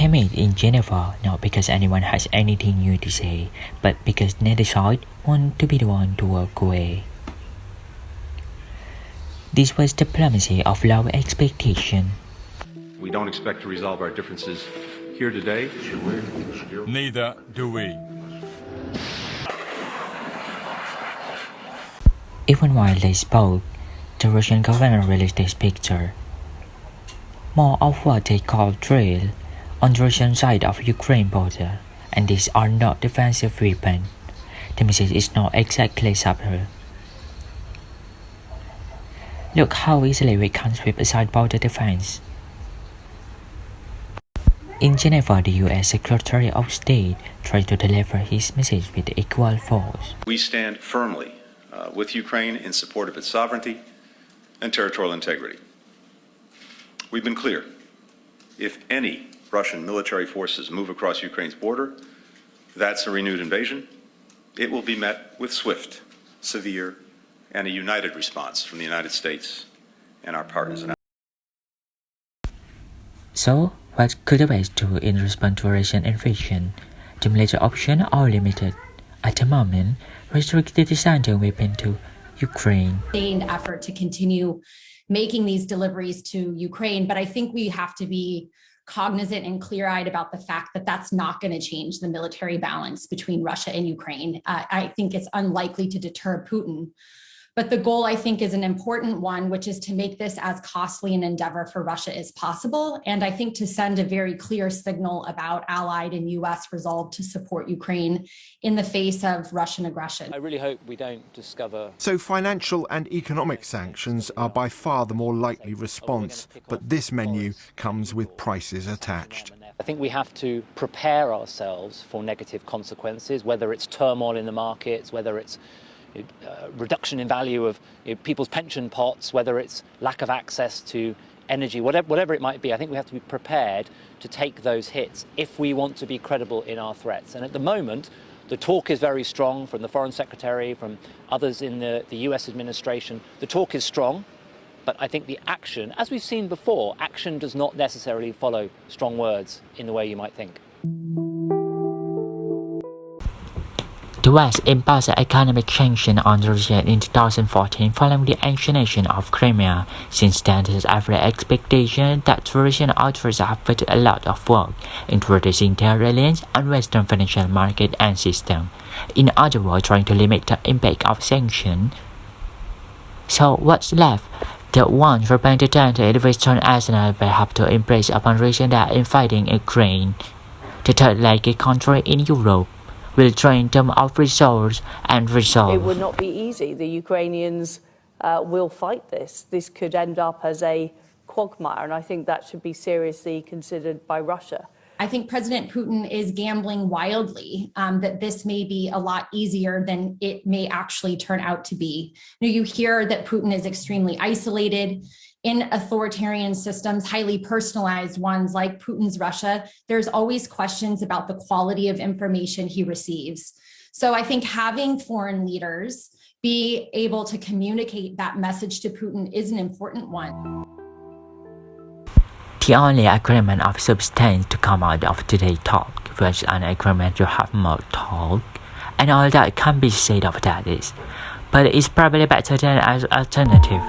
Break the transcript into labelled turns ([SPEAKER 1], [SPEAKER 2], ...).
[SPEAKER 1] They meet in Geneva not because anyone has anything new to say, but because neither side want to be the one to walk away. This was diplomacy of low expectation.
[SPEAKER 2] We don't expect to resolve our differences here today.
[SPEAKER 3] Neither do we.
[SPEAKER 1] Even while they spoke, the Russian governor released this picture. More of what they call drill on the Russian side of Ukraine border, and these are not defensive weapons. The message is not exactly subtle. Look how easily we can sweep aside border defense. In Geneva, the US Secretary of State tried to deliver his message with equal force.
[SPEAKER 2] We stand firmly with Ukraine in support of its sovereignty and territorial integrity. We've been clear. If any Russian military forces move across Ukraine's border, that's a renewed invasion. It will be met with swift, severe, and a united response from the United States and our partners.
[SPEAKER 1] So, what could the West do in response to Russian invasion? The military options are limited. At the moment, restricted design weapon to Ukraine.
[SPEAKER 4] Sustained effort to continue making these deliveries to Ukraine, but I think we have to be cognizant and clear-eyed about the fact that that's not going to change the military balance between Russia and Ukraine. I think it's unlikely to deter Putin. But the goal, I think, is an important one, which is to make this as costly an endeavor for Russia as possible. And I think to send a very clear signal about allied and US resolve to support Ukraine in the face of Russian aggression.
[SPEAKER 5] I really hope we don't discover...
[SPEAKER 6] So financial and economic sanctions are by far the more likely response, but this menu comes with prices attached.
[SPEAKER 5] I think we have to prepare ourselves for negative consequences, whether it's turmoil in the markets, whether it's reduction in value of people's pension pots, whether it's lack of access to energy, whatever it might be. I think we have to be prepared to take those hits if we want to be credible in our threats. And at the moment, the talk is very strong from the Foreign Secretary, from others in the US administration. The talk is strong, but I think the action, as we've seen before, action does not necessarily follow strong words in the way you might think.
[SPEAKER 1] The West imposed economic sanctions on Russia in 2014 following the annexation of Crimea. Since then, there is every expectation that the Russian authorities have put a lot of work into reducing their reliance on Western financial market and system. In other words, trying to limit the impact of sanctions. So what's left? The ones preparing to turn to the Western arsenal will have to impress upon Russia that in fighting Ukraine, the third largest country in Europe, will drain them of resource and resolve.
[SPEAKER 7] It would not be easy. The Ukrainians will fight this. This could end up as a quagmire, and I think that should be seriously considered by Russia.
[SPEAKER 4] I think President Putin is gambling wildly that this may be a lot easier than it may actually turn out to be. You hear that Putin is extremely isolated. In authoritarian systems, highly personalized ones like Putin's Russia, there's always questions about the quality of information he receives. So I think having foreign leaders be able to communicate that message to Putin is an important one.
[SPEAKER 1] The only agreement of substance to come out of today's talk was an agreement to have more talk, and all that can be said of that is, but it's probably better than an alternative.